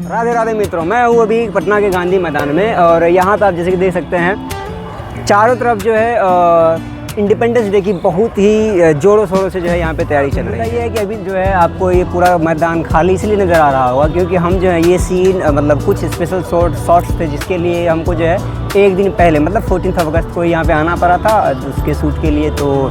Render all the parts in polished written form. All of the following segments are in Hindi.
राधे राधे मित्रों, मैं हूँ अभी पटना के गांधी मैदान में और यहाँ पे आप जैसे कि देख सकते हैं चारों तरफ जो है इंडिपेंडेंस डे की बहुत ही जोरों शोरों से जो है यहाँ पे तैयारी चल रही है। ये है कि अभी जो है आपको ये पूरा मैदान खाली इसलिए नज़र आ रहा होगा क्योंकि हम जो है ये सीन मतलब कुछ स्पेशल शॉट्स थे जिसके लिए हमको जो है एक दिन पहले मतलब 14 अगस्त को यहाँ पे आना पड़ा था उसके शूट के लिए। तो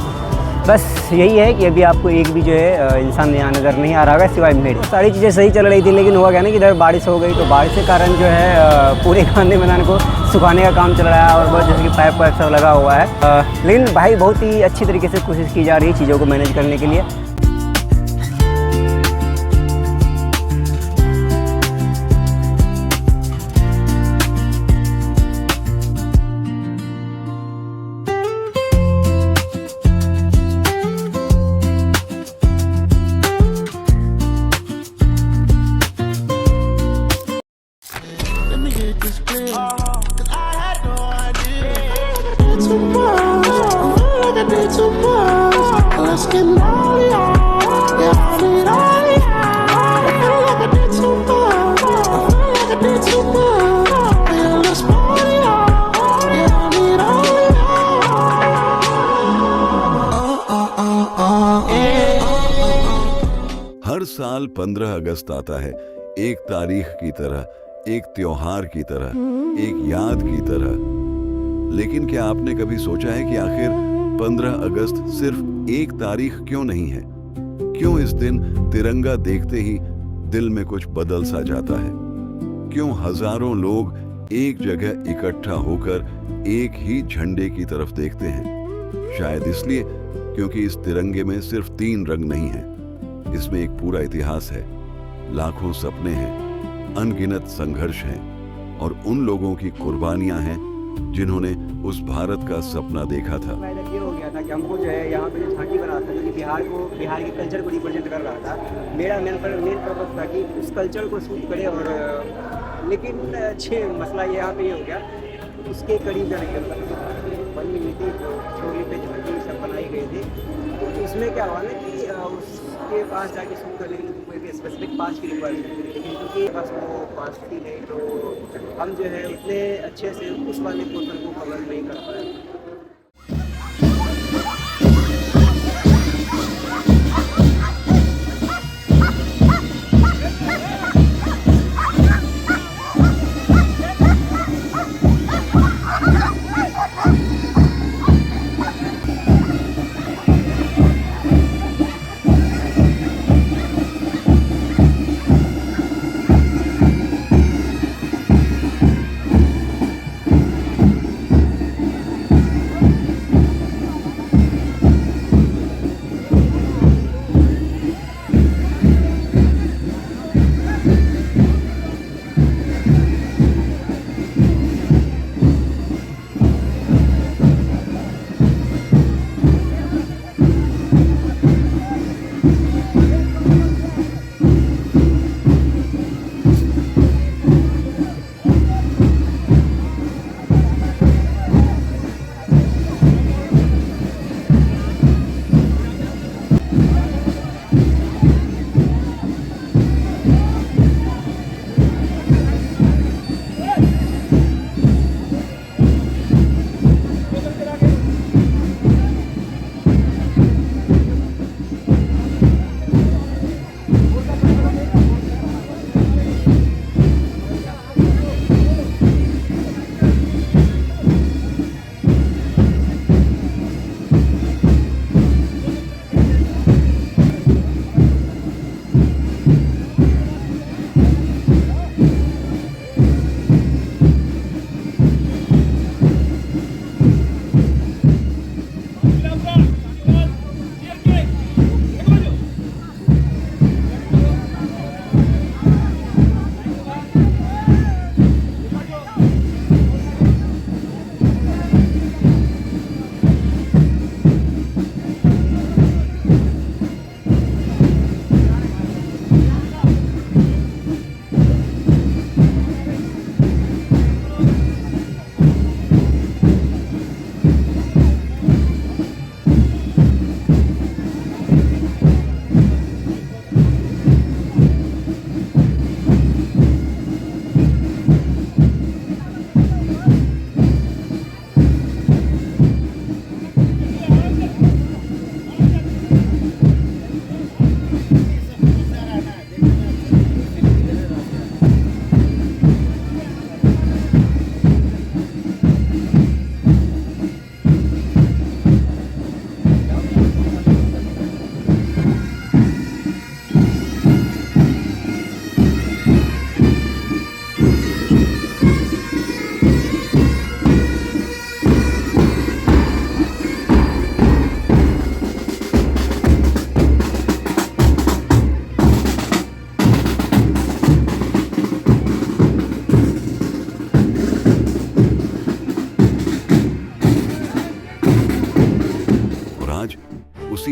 बस यही है कि अभी आपको एक भी जो है इंसान यहाँ नज़र नहीं आ रहा होगा सिवाय मेरे। सारी चीज़ें सही चल रही थी लेकिन हुआ क्या ना कि इधर बारिश हो गई तो बारिश के कारण जो है पूरे गांधी मैदान को सुखाने का काम चल रहा है और बहुत जैसे कि पाइप वाइप सब लगा हुआ है। लेकिन भाई बहुत ही अच्छी तरीके से कोशिश की जा रही है चीज़ों को मैनेज करने के लिए। हर साल 15 अगस्त आता है, एक तारीख की तरह, एक त्योहार की तरह, एक याद की तरह। लेकिन क्या आपने कभी सोचा है कि आखिर 15 अगस्त सिर्फ एक तारीख क्यों नहीं है? क्यों इस दिन तिरंगा देखते ही दिल में कुछ बदल सा जाता है? क्यों हजारों लोग एक जगह इकट्ठा होकर एक ही झंडे की तरफ देखते हैं? शायद इसलिए क्योंकि इस तिरंगे में सिर्फ 3 रंग नहीं है, इसमें एक पूरा इतिहास है, लाखों सपने हैं, अनगिनत संघर्ष हैं और उन लोगों की कुर्बानियां हैं जिन्होंने उस भारत का सपना देखा था। ये हो गया था कि हमको जो है यहाँ पे जो झांकी बना था जो कि बिहार के कल्चर को रिप्रेजेंट कर रहा था। मेरा मेन पर्पस था कि उस कल्चर को शूट करे और लेकिन अच्छे मसला यहाँ पे ये हो गया उसके करीब जाने बनी हुई थी जो छोरी पे झांकी सब बनाई गई थी। तो इसमें क्या हुआ ना कि उसके पास जाके शूट करने के लिए कोई स्पेसिफिक पास की रिक्वायरमेंट थी लेकिन क्योंकि बस वो पास थी नहीं तो हम जो है इतने अच्छे से उस वाले पोर्शन को कवर नहीं कर पाए।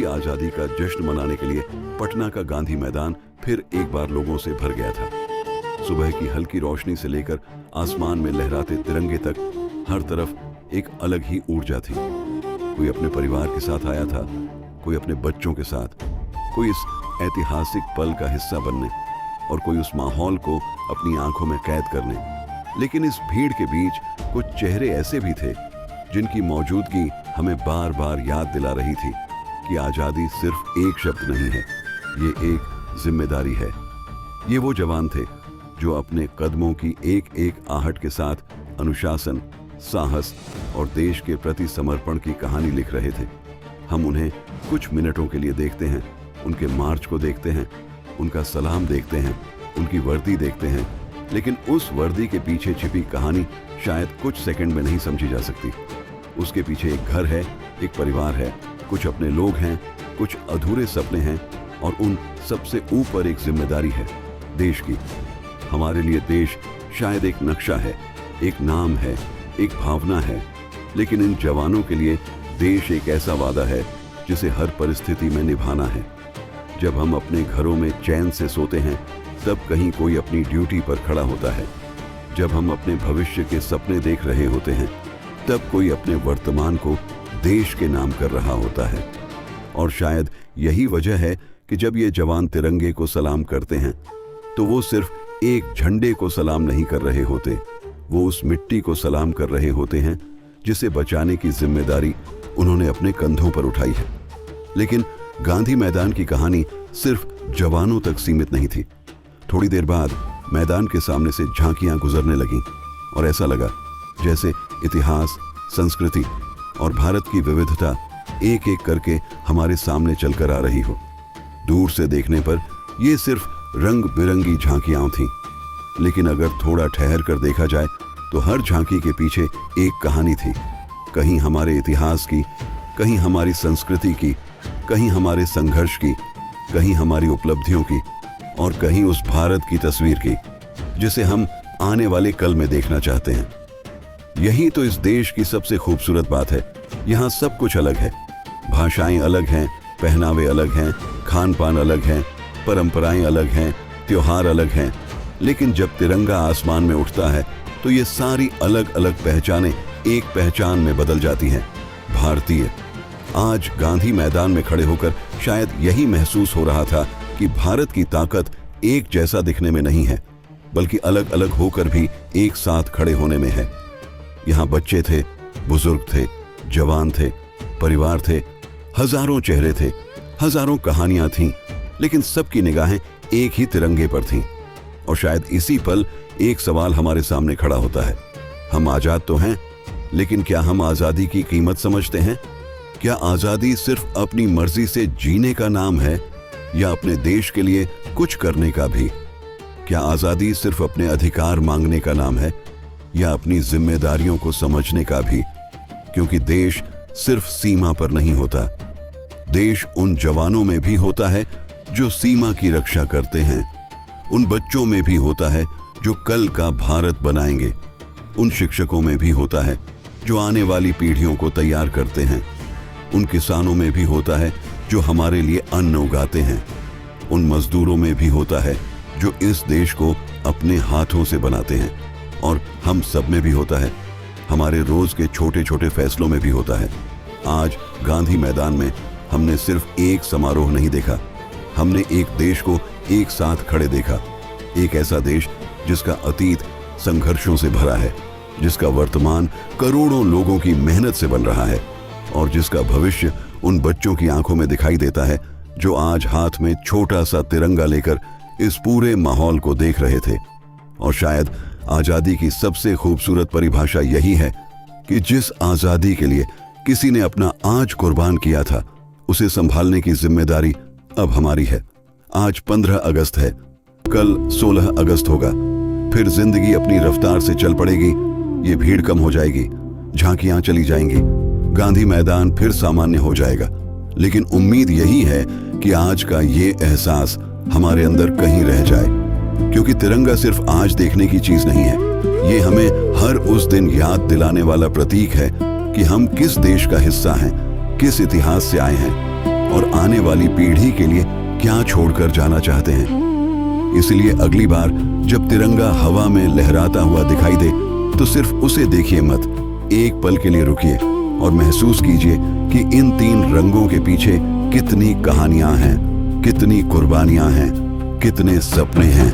आजादी का जश्न मनाने के लिए पटना का गांधी मैदान फिर एक बार लोगों से भर गया था। सुबह की हल्की रोशनी से लेकर आसमान में लहराते तिरंगे तक हर तरफ एक अलग ही ऊर्जा थी। कोई अपने परिवार के साथ आया था, कोई अपने बच्चों के साथ, कोई इस ऐतिहासिक पल का हिस्सा बनने और कोई उस माहौल को अपनी आंखों में कैद करने। लेकिन इस भीड़ के बीच कुछ चेहरे ऐसे भी थे जिनकी मौजूदगी हमें बार बार याद दिला रही थी कि आजादी सिर्फ एक शब्द नहीं है, ये एक जिम्मेदारी है। ये वो जवान थे जो अपने कदमों की एक एक आहट के साथ अनुशासन, साहस और देश के प्रति समर्पण की कहानी लिख रहे थे। हम उन्हें कुछ मिनटों के लिए देखते हैं, उनके मार्च को देखते हैं, उनका सलाम देखते हैं, उनकी वर्दी देखते हैं, लेकिन उस वर्दी के पीछे छिपी कहानी शायद कुछ सेकंड में नहीं समझी जा सकती। उसके पीछे एक घर है, एक परिवार है, कुछ अपने लोग हैं, कुछ अधूरे सपने हैं और उन सबसे ऊपर एक जिम्मेदारी है, देश की। हमारे लिए देश शायद एक नक्शा है, एक नाम है, एक भावना है, लेकिन इन जवानों के लिए देश एक ऐसा वादा है जिसे हर परिस्थिति में निभाना है। जब हम अपने घरों में चैन से सोते हैं, तब कहीं कोई अपनी ड्यूटी पर खड़ा होता है। जब हम अपने भविष्य के सपने देख रहे होते हैं, तब कोई अपने वर्तमान को देश के नाम कर रहा होता है। और शायद यही वजह है कि जब ये जवान तिरंगे को सलाम करते हैं, तो वो सिर्फ एक झंडे को सलाम नहीं कर रहे होते, वो उस मिट्टी को सलाम कर रहे होते हैं जिसे बचाने की जिम्मेदारी उन्होंने अपने कंधों पर उठाई है। लेकिन गांधी मैदान की कहानी सिर्फ जवानों तक सीमित नहीं थी। थोड़ी देर बाद मैदान के सामने से झांकियां गुजरने लगीं और ऐसा लगा जैसे इतिहास, संस्कृति और भारत की विविधता एक एक करके हमारे सामने चलकर आ रही हो। दूर से देखने पर ये सिर्फ रंग बिरंगी झांकियां थीं, लेकिन अगर थोड़ा ठहर कर देखा जाए तो हर झांकी के पीछे एक कहानी थी। कहीं हमारे इतिहास की, कहीं हमारी संस्कृति की, कहीं हमारे संघर्ष की, कहीं हमारी उपलब्धियों की और कहीं उस भारत की तस्वीर की जिसे हम आने वाले कल में देखना चाहते हैं। यही तो इस देश की सबसे खूबसूरत बात है। यहाँ सब कुछ अलग है, भाषाएं अलग हैं, पहनावे अलग हैं, खान पान अलग हैं, परंपराएं अलग हैं, त्योहार अलग हैं, लेकिन जब तिरंगा आसमान में उठता है तो ये सारी अलग अलग पहचानें एक पहचान में बदल जाती हैं, भारतीय। आज गांधी मैदान में खड़े होकर शायद यही महसूस हो रहा था कि भारत की ताकत एक जैसा दिखने में नहीं है, बल्कि अलग अलग होकर भी एक साथ खड़े होने में है। यहाँ बच्चे थे, बुजुर्ग थे, जवान थे, परिवार थे, हजारों चेहरे थे, हजारों कहानियां थीं, लेकिन सबकी निगाहें एक ही तिरंगे पर थीं। और शायद इसी पल एक सवाल हमारे सामने खड़ा होता है, हम आजाद तो हैं, लेकिन क्या हम आजादी की कीमत समझते हैं? क्या आजादी सिर्फ अपनी मर्जी से जीने का नाम है या अपने देश के लिए कुछ करने का भी? क्या आजादी सिर्फ अपने अधिकार मांगने का नाम है या अपनी जिम्मेदारियों को समझने का भी? क्योंकि देश सिर्फ सीमा पर नहीं होता, देश उन जवानों में भी होता है जो सीमा की रक्षा करते हैं, उन बच्चों में भी होता है जो कल का भारत बनाएंगे, उन शिक्षकों में भी होता है जो आने वाली पीढ़ियों को तैयार करते हैं, उन किसानों में भी होता है जो हमारे लिए अन्न उगाते हैं, उन मजदूरों में भी होता है जो इस देश को अपने हाथों से बनाते हैं, और हम सब में भी होता है, हमारे रोज के छोटे छोटे फैसलों में भी होता है। आज गांधी मैदान में हमने सिर्फ एक समारोह नहीं देखा, हमने एक देश को एक साथ खड़े देखा। एक ऐसा देश जिसका अतीत संघर्षों से भरा है, जिसका वर्तमान करोड़ों लोगों की मेहनत से बन रहा है और जिसका भविष्य उन बच्चों की आंखों में दिखाई देता है जो आज हाथ में छोटा सा तिरंगा लेकर इस पूरे माहौल को देख रहे थे। और शायद आजादी की सबसे खूबसूरत परिभाषा यही है कि जिस आजादी के लिए किसी ने अपना आज कुर्बान किया था, उसे संभालने की जिम्मेदारी अब हमारी है। आज 15 अगस्त है, कल 16 अगस्त होगा, फिर जिंदगी अपनी रफ्तार से चल पड़ेगी, ये भीड़ कम हो जाएगी, झांकियां चली जाएंगी, गांधी मैदान फिर सामान्य हो जाएगा। लेकिन उम्मीद यही है कि आज का ये एहसास हमारे अंदर कहीं रह जाए, क्योंकि तिरंगा सिर्फ आज देखने की चीज नहीं है, ये हमें हर उस दिन याद दिलाने वाला प्रतीक है कि हम किस देश का हिस्सा हैं, किस इतिहास से आए हैं, और आने वाली पीढ़ी के लिए क्या छोड़कर जाना चाहते हैं। इसलिए अगली बार जब तिरंगा हवा में लहराता हुआ दिखाई दे तो सिर्फ उसे देखिए मत, एक पल के लिए रुकिए और महसूस कीजिए कि इन 3 रंगों के पीछे कितनी कहानियां हैं, कितनी कुर्बानियां हैं, कितने सपने हैं।